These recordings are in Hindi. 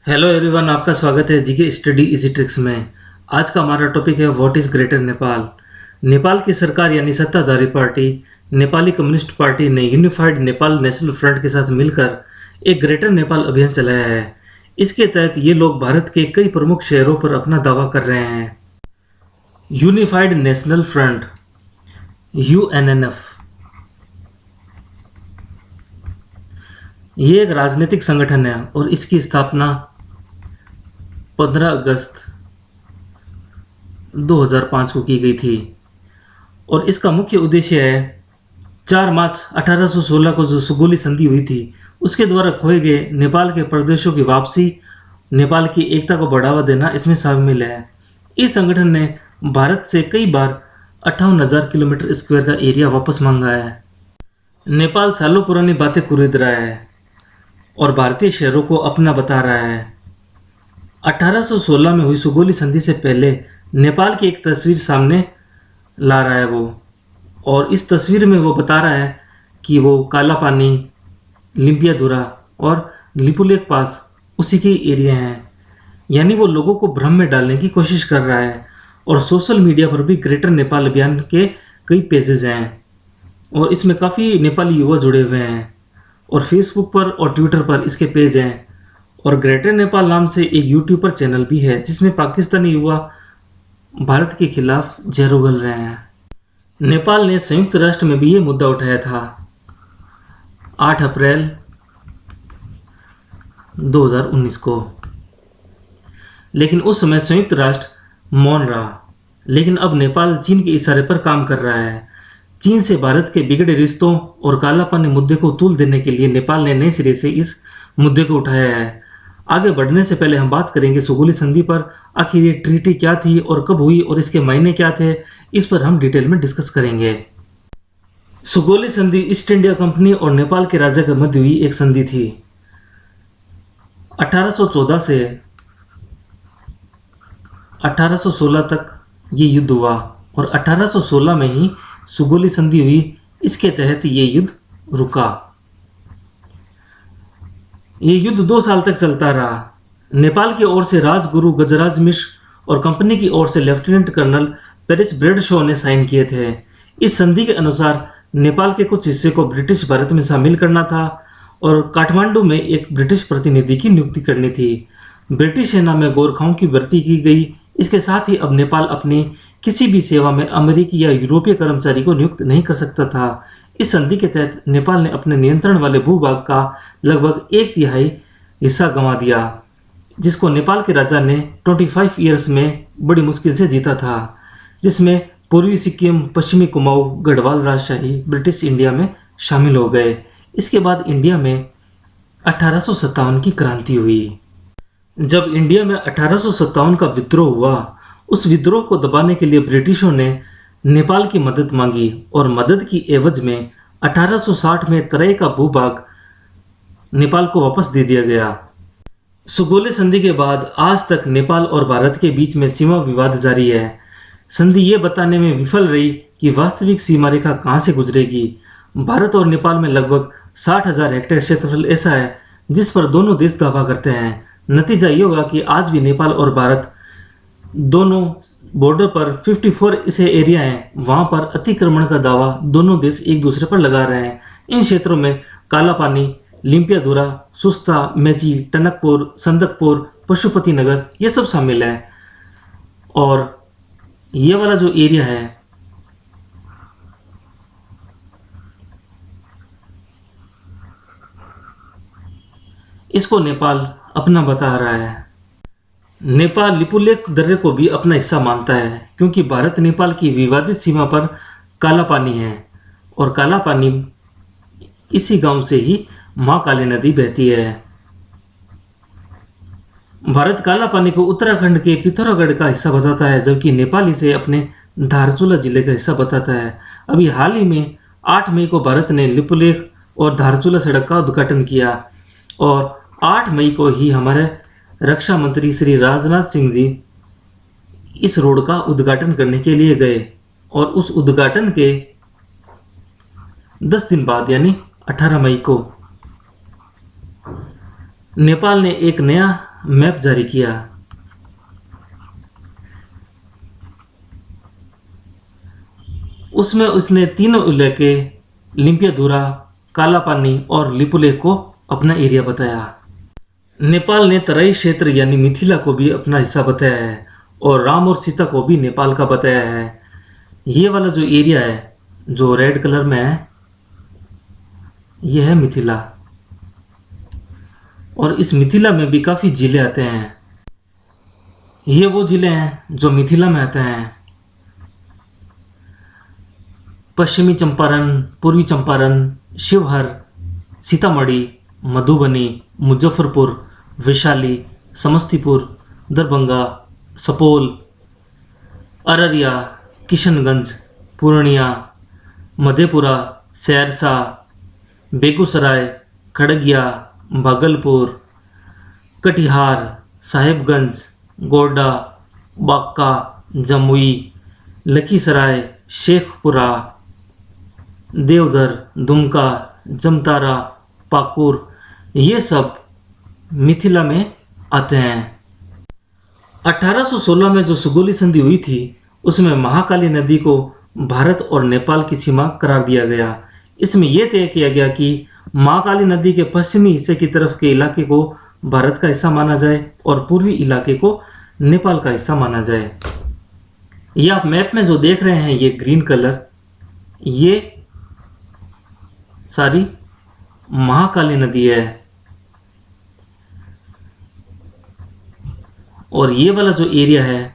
हेलो एवरीवन, आपका स्वागत है जीके स्टडी इजी ट्रिक्स में। आज का हमारा टॉपिक है what is greater Nepal. Nepal की सरकार यानी सत्ताधारी पार्टी नेपाली कम्युनिस्ट पार्टी ने यूनिफाइड नेपाल नेशनल फ्रंट के साथ मिलकर एक ग्रेटर नेपाल अभियान चलाया है। इसके तहत ये लोग भारत के कई प्रमुख शहरों पर अपना दावा कर रहे हैं। यूनिफाइड नेशनल फ्रंट UNNF ये एक राजनीतिक संगठन है और इसकी स्थापना 15 अगस्त 2005 को की गई थी और इसका मुख्य उद्देश्य है 4 मार्च 1816 को जो सुगोली संधि हुई थी उसके द्वारा खोए गए नेपाल के प्रदेशों की वापसी, नेपाल की एकता को बढ़ावा देना इसमें शामिल है। इस संगठन ने भारत से कई बार 58,000 किलोमीटर स्क्वायर का एरिया वापस मांगा है। नेपाल सालों पुरानी बातें कुरेद रहा है और भारतीय शहरों को अपना बता रहा है। 1816 में हुई सुगोली संधि से पहले नेपाल की एक तस्वीर सामने ला रहा है वो, और इस तस्वीर में वो बता रहा है कि वो काला पानी, लिम्पियाधुरा और लिपुलेख पास उसी के एरिया हैं। यानी वो लोगों को भ्रम में डालने की कोशिश कर रहा है। और सोशल मीडिया पर भी ग्रेटर नेपाल अभियान के कई पेजेस हैं और इसमें काफ़ी नेपाली युवा जुड़े हुए हैं और फेसबुक पर और ट्विटर पर इसके पेज हैं। और ग्रेटर नेपाल नाम से एक यूट्यूब पर चैनल भी है जिसमें पाकिस्तानी युवा भारत के खिलाफ जहर उगल रहे हैं। नेपाल ने संयुक्त राष्ट्र में भी ये मुद्दा उठाया था 8 अप्रैल 2019 को, लेकिन उस समय संयुक्त राष्ट्र मौन रहा। लेकिन अब नेपाल चीन के इशारे पर काम कर रहा है। चीन से भारत के बिगड़े रिश्तों और कालापानी मुद्दे को तूल देने के लिए नेपाल ने नए सिरे से इस मुद्दे को उठाया है। आगे बढ़ने से पहले हम बात करेंगे सुगोली संधि पर। आखिर ये ट्रीटी क्या थी और कब हुई और इसके मायने क्या थे, इस पर हम डिटेल में डिस्कस करेंगे। सुगोली संधि ईस्ट इंडिया कंपनी और नेपाल के राजा के मध्य हुई एक संधि थी। 1814 से 1816 तक ये युद्ध हुआ और 1816 में ही सुगोली संधि हुई। इसके तहत ये युद्ध रुका। ये युद्ध 2 साल तक चलता रहा। नेपाल की ओर से राजगुरु गजराज मिश्र और कंपनी की ओर से लेफ्टिनेंट कर्नल पेरिस ब्रेडशॉ ने साइन किए थे। इस संधि के अनुसार नेपाल के कुछ हिस्से को ब्रिटिश भारत में शामिल करना था और काठमांडू में एक ब्रिटिश प्रतिनिधि की नियुक्ति करनी थी। ब्रिटिश सेना में गोरखाओं की भर्ती की गई। इसके साथ ही अब नेपाल अपनी किसी भी सेवा में अमेरिकी या यूरोपीय कर्मचारी को नियुक्त नहीं कर सकता था। इस संधि के तहत नेपाल ने अपने नियंत्रण वाले भूभाग का लगभग 1/3 हिस्सा गंवा दिया, जिसको नेपाल के राजा ने 25 ईयर्स में बड़ी मुश्किल से जीता था, जिसमें पूर्वी सिक्किम, पश्चिमी कुमाऊं, गढ़वाल राजशाही ब्रिटिश इंडिया में शामिल हो गए। इसके बाद इंडिया में 1857 की क्रांति हुई। जब इंडिया में 1857 का विद्रोह हुआ, उस विद्रोह को दबाने के लिए ब्रिटिशों ने नेपाल की मदद मांगी और मदद की एवज में 1860 में तराई का भूभाग नेपाल को वापस दे दिया गया। सुगोली संधि के बाद आज तक नेपाल और भारत के बीच में सीमा विवाद जारी है। संधि ये बताने में विफल रही कि वास्तविक सीमा रेखा कहाँ से गुजरेगी। भारत और नेपाल में लगभग 60,000 हेक्टेयर क्षेत्रफल ऐसा है जिस पर दोनों देश दावा करते हैं। नतीजा ये होगा कि आज भी नेपाल और भारत दोनों बॉर्डर पर 54 ऐसे एरिया हैं, वहाँ पर अतिक्रमण का दावा दोनों देश एक दूसरे पर लगा रहे हैं। इन क्षेत्रों में काला पानी, लिम्पियाधुरा, सुस्ता, मेची, टनकपुर, संदकपुर, पशुपति नगर ये सब शामिल है। और ये वाला जो एरिया है इसको नेपाल अपना बता रहा है। नेपाल लिपुलेख दर्रे को भी अपना हिस्सा मानता है क्योंकि भारत नेपाल की विवादित सीमा पर काला पानी है और काला पानी इसी गांव से ही महाकाली नदी बहती है। भारत काला पानी को उत्तराखंड के पिथौरागढ़ का हिस्सा बताता है, जबकि नेपाल इसे अपने धारचूला जिले का हिस्सा बताता है। अभी हाल ही में 8 मई को भारत ने लिपुलेख और धारचूला सड़क का उद्घाटन किया और 8 मई को ही हमारे रक्षा मंत्री श्री राजनाथ सिंह जी इस रोड का उद्घाटन करने के लिए गए और उस उद्घाटन के 10 दिन बाद यानी 18 मई को नेपाल ने एक नया मैप जारी किया। उसमें उसने तीनों इलाके लिम्पियाधुरा, कालापानी और लिपुलेख को अपना एरिया बताया। नेपाल ने तराई क्षेत्र यानी मिथिला को भी अपना हिस्सा बताया है और राम और सीता को भी नेपाल का बताया है। ये वाला जो एरिया है जो रेड कलर में है, ये है मिथिला। और इस मिथिला में भी काफ़ी जिले आते हैं। ये वो जिले हैं जो मिथिला में आते हैं। पश्चिमी चंपारण, पूर्वी चंपारण, शिवहर, सीतामढ़ी, मधुबनी, मुजफ्फरपुर, वैशाली, समस्तीपुर, दरभंगा, सुपौल, अररिया, किशनगंज, पूर्णिया, मधेपुरा, सहरसा, बेगूसराय, खगड़िया, भागलपुर, कटिहार, साहेबगंज, गोड्डा, बांका, जमुई, लखीसराय, शेखपुरा, देवधर, दुमका, जमतारा, पाकुर, ये सब मिथिला में आते हैं। 1816 में जो सुगौली संधि हुई थी उसमें महाकाली नदी को भारत और नेपाल की सीमा करार दिया गया। इसमें यह तय किया गया कि महाकाली नदी के पश्चिमी हिस्से की तरफ के इलाके को भारत का हिस्सा माना जाए और पूर्वी इलाके को नेपाल का हिस्सा माना जाए। ये आप मैप में जो देख रहे हैं, ये ग्रीन कलर, ये सारी महाकाली नदी है। और ये वाला जो एरिया है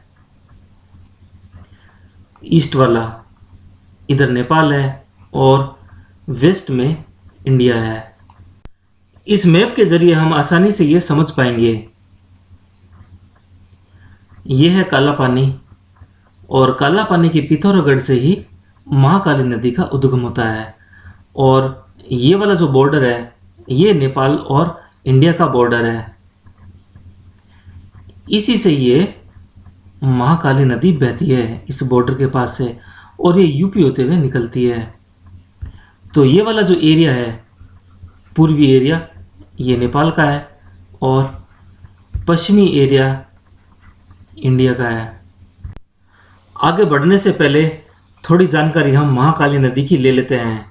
ईस्ट वाला, इधर नेपाल है और वेस्ट में इंडिया है। इस मैप के जरिए हम आसानी से ये समझ पाएंगे। ये है काला पानी और काला पानी के पिथौरागढ़ से ही महाकाली नदी का उद्गम होता है। और ये वाला जो बॉर्डर है ये नेपाल और इंडिया का बॉर्डर है। इसी से ये महाकाली नदी बहती है इस बॉर्डर के पास से और ये यूपी होते हुए निकलती है। तो ये वाला जो एरिया है पूर्वी एरिया, ये नेपाल का है और पश्चिमी एरिया इंडिया का है। आगे बढ़ने से पहले थोड़ी जानकारी हम महाकाली नदी की ले लेते हैं।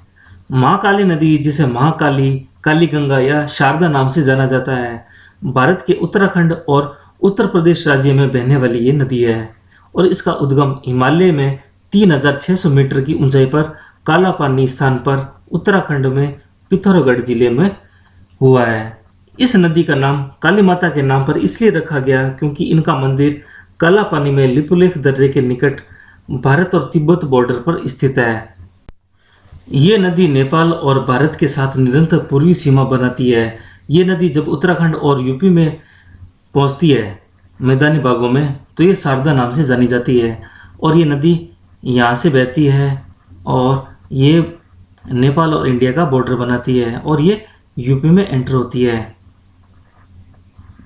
महाकाली नदी, जिसे महाकाली, काली गंगा या शारदा नाम से जाना जाता है, भारत के उत्तराखंड और उत्तर प्रदेश राज्य में बहने वाली ये नदी है और इसका उद्गम हिमालय में 3600 मीटर की ऊंचाई पर काला पानी स्थान पर उत्तराखंड में पिथौरागढ़ जिले में हुआ है। इस नदी का नाम काली माता के नाम पर इसलिए रखा गया क्योंकि इनका मंदिर काला पानी में लिपुलेख दर्रे के निकट भारत और तिब्बत बॉर्डर पर स्थित है। ये नदी नेपाल और भारत के साथ निरंतर पूर्वी सीमा बनाती है। ये नदी जब उत्तराखंड और यूपी में पहुंचती है मैदानी भागों में तो ये शारदा नाम से जानी जाती है और ये नदी यहाँ से बहती है और ये नेपाल और इंडिया का बॉर्डर बनाती है और ये यूपी में एंटर होती है।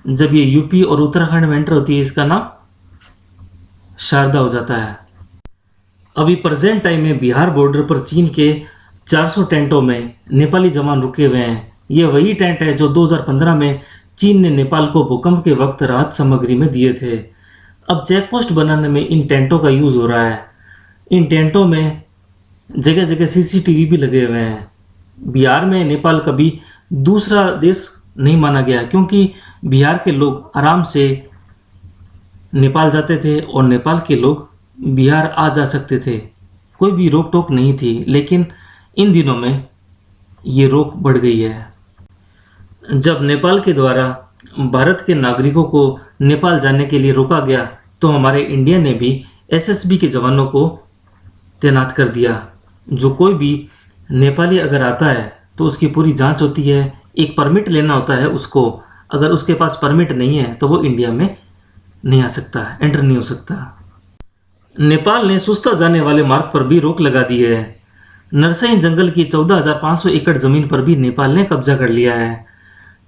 जब ये यूपी और उत्तराखंड में एंटर होती है इसका नाम शारदा हो जाता है। अभी प्रेजेंट टाइम में बिहार बॉर्डर पर चीन के 400 टेंटों में नेपाली जवान रुके हुए हैं। ये वही टेंट है जो 2015 में चीन ने नेपाल को भूकंप के वक्त राहत सामग्री में दिए थे। अब चेकपोस्ट बनाने में इन टेंटों का यूज़ हो रहा है। इन टेंटों में जगह जगह सीसीटीवी भी लगे हुए हैं। बिहार में नेपाल कभी दूसरा देश नहीं माना गया क्योंकि बिहार के लोग आराम से नेपाल जाते थे और नेपाल के लोग बिहार आ जा सकते थे, कोई भी रोक टोक नहीं थी। लेकिन इन दिनों में ये रोक बढ़ गई है। जब नेपाल के द्वारा भारत के नागरिकों को नेपाल जाने के लिए रोका गया तो हमारे इंडिया ने भी एसएसबी के जवानों को तैनात कर दिया। जो कोई भी नेपाली अगर आता है तो उसकी पूरी जांच होती है, एक परमिट लेना होता है उसको। अगर उसके पास परमिट नहीं है तो वो इंडिया में नहीं आ सकता, एंटर नहीं हो सकता। नेपाल ने सुस्ता जाने वाले मार्ग पर भी रोक लगा दी है। नरसई जंगल की 14,500 एकड़ जमीन पर भी नेपाल ने कब्जा कर लिया है।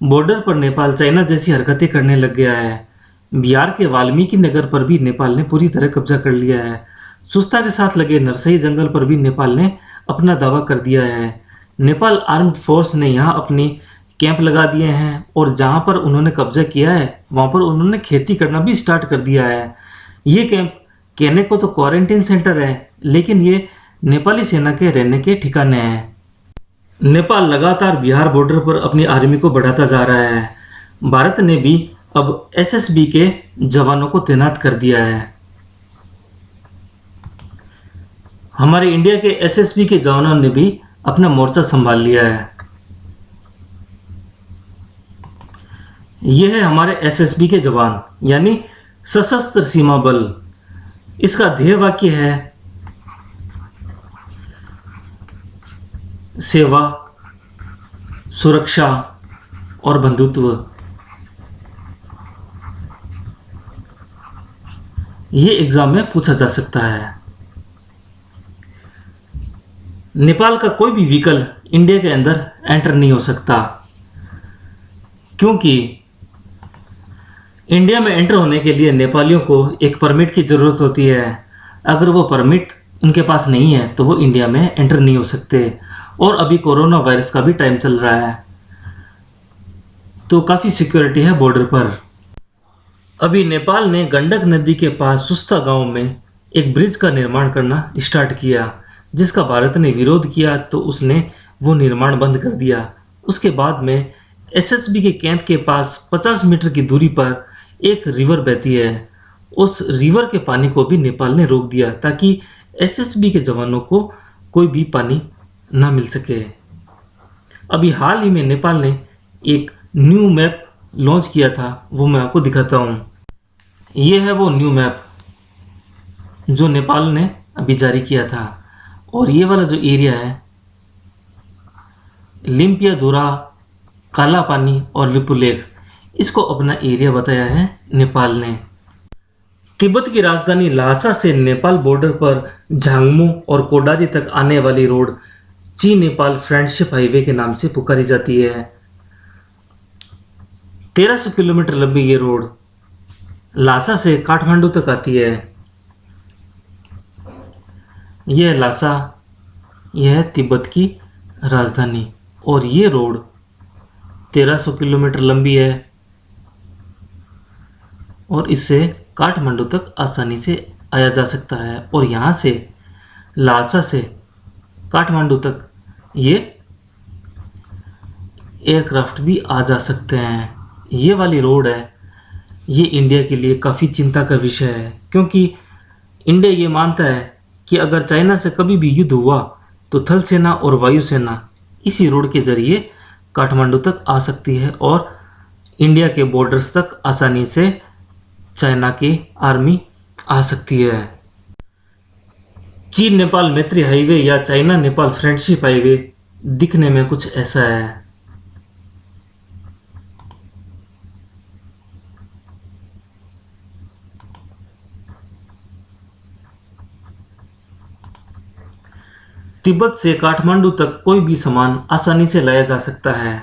बॉर्डर पर नेपाल चाइना जैसी हरकतें करने लग गया है। बिहार के वाल्मीकि नगर पर भी नेपाल ने पूरी तरह कब्जा कर लिया है। सुस्ता के साथ लगे नरसई जंगल पर भी नेपाल ने अपना दावा कर दिया है। नेपाल आर्म्ड फोर्स ने यहाँ अपनी कैंप लगा दिए हैं और जहाँ पर उन्होंने कब्जा किया है वहाँ पर उन्होंने खेती करना भी स्टार्ट कर दिया है। ये कैंप कहने को तो क्वारंटीन सेंटर है, लेकिन ये नेपाली सेना के रहने के ठिकाने हैं। नेपाल लगातार बिहार बॉर्डर पर अपनी आर्मी को बढ़ाता जा रहा है। भारत ने भी अब एसएसबी के जवानों को तैनात कर दिया है। हमारे इंडिया के एसएसबी के जवानों ने भी अपना मोर्चा संभाल लिया है। यह है हमारे एसएसबी के जवान, यानी सशस्त्र सीमा बल। इसका ध्येय वाक्य है सेवा, सुरक्षा और बंधुत्व। ये एग्जाम में पूछा जा सकता है। नेपाल का कोई भी व्हीकल इंडिया के अंदर एंटर नहीं हो सकता, क्योंकि इंडिया में एंटर होने के लिए नेपालियों को एक परमिट की ज़रूरत होती है। अगर वो परमिट उनके पास नहीं है तो वो इंडिया में एंटर नहीं हो सकते। और अभी कोरोना वायरस का भी टाइम चल रहा है, तो काफ़ी सिक्योरिटी है बॉर्डर पर। अभी नेपाल ने गंडक नदी के पास सुस्ता गांव में एक ब्रिज का निर्माण करना स्टार्ट किया, जिसका भारत ने विरोध किया तो उसने वो निर्माण बंद कर दिया। उसके बाद में एसएसबी के कैंप के पास 50 मीटर की दूरी पर एक रिवर बहती है। उस रिवर के पानी को भी नेपाल ने रोक दिया ताकि एसएसबी के जवानों को कोई भी पानी ना मिल सके। अभी हाल ही में नेपाल ने एक न्यू मैप लॉन्च किया था, वो मैं आपको दिखाता हूँ। ये है वो न्यू मैप जो नेपाल ने अभी जारी किया था। और ये वाला जो एरिया है, लिम्पियाधुरा, काला पानी और लिपुलेख, इसको अपना एरिया बताया है नेपाल ने। तिब्बत की राजधानी ल्हासा से नेपाल बॉर्डर पर झांगमू और कोडारी तक आने वाली रोड चीन नेपाल फ्रेंडशिप हाईवे के नाम से पुकारी जाती है। 1300 किलोमीटर लंबी ये रोड ल्हासा से काठमांडू तक आती है। यह है ल्हासा, यह है तिब्बत की राजधानी, और ये रोड 1300 किलोमीटर लंबी है और इससे काठमांडू तक आसानी से आया जा सकता है। और यहाँ से ल्हासा से काठमांडू तक ये एयरक्राफ्ट भी आ जा सकते हैं। ये वाली रोड है, ये इंडिया के लिए काफ़ी चिंता का विषय है, क्योंकि इंडिया ये मानता है कि अगर चाइना से कभी भी युद्ध हुआ तो थल सेना और वायुसेना इसी रोड के ज़रिए काठमांडू तक आ सकती है और इंडिया के बॉर्डर्स तक आसानी से चाइना की आर्मी आ सकती है। चीन नेपाल मैत्री हाईवे या चाइना नेपाल फ्रेंडशिप हाईवे दिखने में कुछ ऐसा है। तिब्बत से काठमांडू तक कोई भी सामान आसानी से लाया जा सकता है।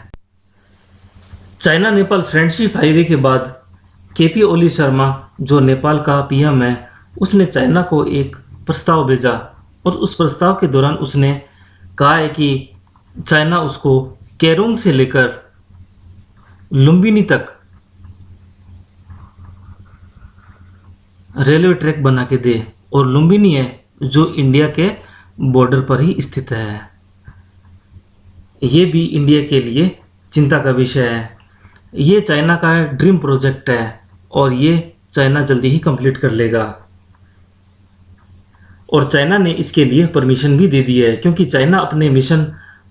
चाइना नेपाल फ्रेंडशिप हाईवे के बाद केपी ओली शर्मा, जो नेपाल का पीएम है, उसने चाइना को एक प्रस्ताव भेजा और उस प्रस्ताव के दौरान उसने कहा है कि चाइना उसको केरुंग से लेकर लुम्बिनी तक रेलवे ट्रैक बना के दे। और लुम्बिनी है जो इंडिया के बॉर्डर पर ही स्थित है। ये भी इंडिया के लिए चिंता का विषय है। ये चाइना का ड्रीम प्रोजेक्ट है और ये चाइना जल्दी ही कंप्लीट कर लेगा। और चाइना ने इसके लिए परमिशन भी दे दी है, क्योंकि चाइना अपने mission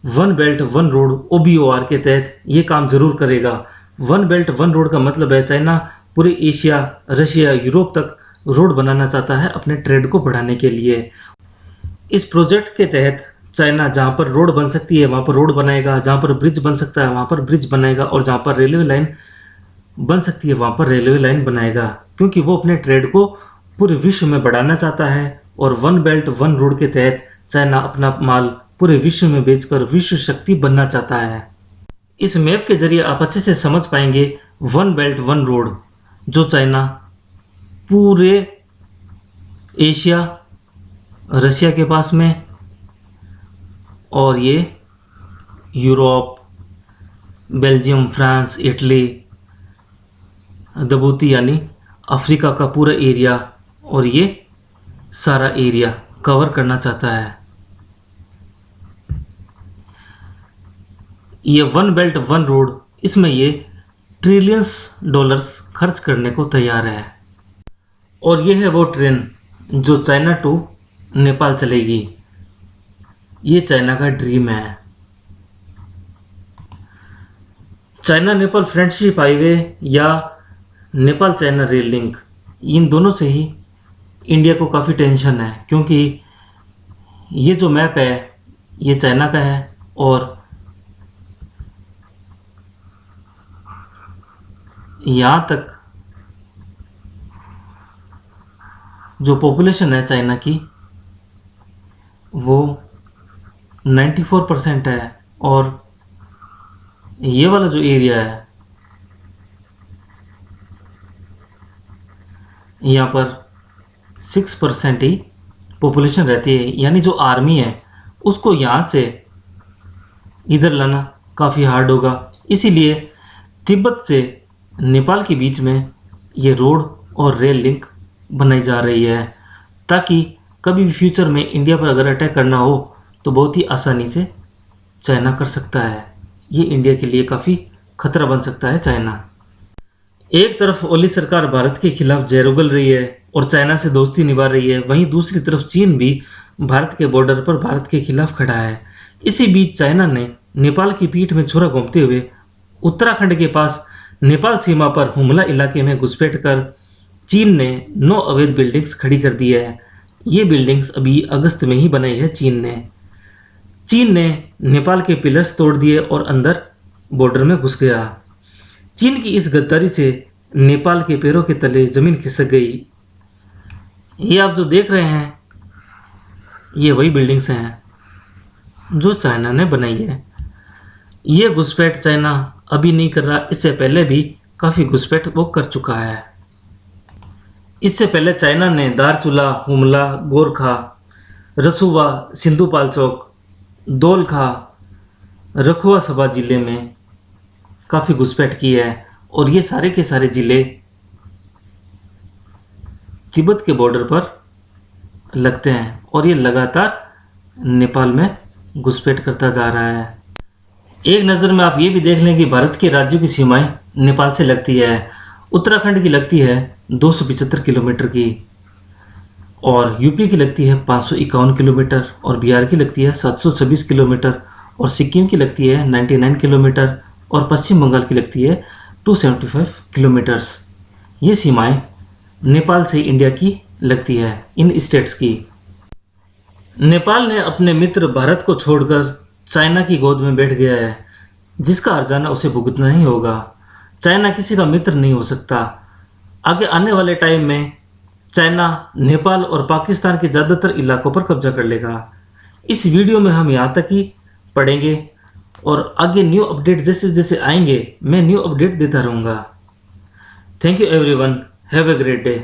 one belt one road OBOR के तहत ये काम जरूर करेगा। वन बेल्ट वन रोड का मतलब है चाइना पूरे एशिया, रशिया, यूरोप तक रोड बनाना चाहता है अपने ट्रेड को बढ़ाने के लिए। इस प्रोजेक्ट के तहत चाइना जहाँ पर रोड बन सकती है वहाँ पर रोड बनाएगा, जहाँ पर ब्रिज बन सकता है वहाँ पर ब्रिज बनाएगा, और जहाँ पर रेलवे लाइन बन सकती है वहाँ पर रेलवे लाइन बनाएगा, क्योंकि वो अपने ट्रेड को पूरे विश्व में बढ़ाना चाहता है। और वन बेल्ट वन रोड के तहत चाइना अपना माल पूरे विश्व में बेचकर विश्व शक्ति बनना चाहता है। इस मैप के जरिए आप अच्छे से समझ पाएंगे वन बेल्ट वन रोड, जो चाइना पूरे एशिया, रशिया के पास में, और ये यूरोप, बेल्जियम, फ्रांस, इटली, दबूती यानी अफ्रीका का पूरा एरिया, और ये सारा एरिया कवर करना चाहता है। ये वन बेल्ट वन रोड, इसमें ये ट्रिलियंस डॉलर्स खर्च करने को तैयार है। और ये है वो ट्रेन जो चाइना टू नेपाल चलेगी। ये चाइना का ड्रीम है। चाइना नेपाल फ्रेंडशिप हाईवे या नेपाल चाइना रेल लिंक, इन दोनों से ही इंडिया को काफ़ी टेंशन है, क्योंकि ये जो मैप है ये चाइना का है और यहाँ तक जो पॉपुलेशन है चाइना की वो 94% है, और ये वाला जो एरिया है यहाँ पर 6% ही पॉपुलेशन रहती है, यानी जो आर्मी है उसको यहाँ से इधर लाना काफ़ी हार्ड होगा। इसीलिए तिब्बत से नेपाल के बीच में ये रोड और रेल लिंक बनाई जा रही है, ताकि कभी भी फ्यूचर में इंडिया पर अगर अटैक करना हो तो बहुत ही आसानी से चाइना कर सकता है। ये इंडिया के लिए काफ़ी खतरा बन सकता है चाइना। एक तरफ ओली सरकार भारत के खिलाफ जहर उगल रही है और चाइना से दोस्ती निभा रही है, वहीं दूसरी तरफ चीन भी भारत के बॉर्डर पर भारत के खिलाफ खड़ा है। इसी बीच चाइना ने नेपाल की पीठ में छुरा घोंपते हुए उत्तराखंड के पास नेपाल सीमा पर हुमला इलाके में घुसपैठ कर चीन ने 9 अवैध बिल्डिंग्स खड़ी कर दी है। ये बिल्डिंग्स अभी अगस्त में ही बनाई है चीन ने नेपाल के पिलर्स तोड़ दिए और अंदर बॉर्डर में घुस गया। चीन की इस गद्दारी से नेपाल के पैरों के तले ज़मीन खिसक गई। ये आप जो देख रहे हैं ये वही बिल्डिंग्स हैं जो चाइना ने बनाई है। ये घुसपैठ चाइना अभी नहीं कर रहा, इससे पहले भी काफ़ी घुसपैठ वो कर चुका है। इससे पहले चाइना ने दारचूला, हुमला, गोरखा, रसुवा, सिंधुपाल चौक, दोलखा, रखुआ सभा ज़िले में काफ़ी घुसपैठ की है, और ये सारे के सारे ज़िले तिब्बत के बॉर्डर पर लगते हैं, और ये लगातार नेपाल में घुसपैठ करता जा रहा है। एक नज़र में आप ये भी देख लें कि भारत के राज्यों की सीमाएं नेपाल से लगती है। उत्तराखंड की लगती है 275 किलोमीटर की, और यूपी की लगती है 551 किलोमीटर, और बिहार की लगती है 726 किलोमीटर, और सिक्किम की लगती है 99 किलोमीटर, और पश्चिम बंगाल की लगती है 275 किलोमीटर्स। ये सीमाएं नेपाल से इंडिया की लगती है, इन स्टेट्स की। नेपाल ने अपने मित्र भारत को छोड़कर चाइना की गोद में बैठ गया है, जिसका हर्जाना उसे भुगतना ही होगा। चाइना किसी का मित्र नहीं हो सकता। आगे आने वाले टाइम में चाइना नेपाल और पाकिस्तान के ज़्यादातर इलाकों पर कब्जा कर लेगा। इस वीडियो में हम यहाँ तक ही पढ़ेंगे, और आगे न्यू अपडेट जैसे जैसे आएंगे मैं न्यू अपडेट देता रहूँगा। Thank you everyone, have a great day.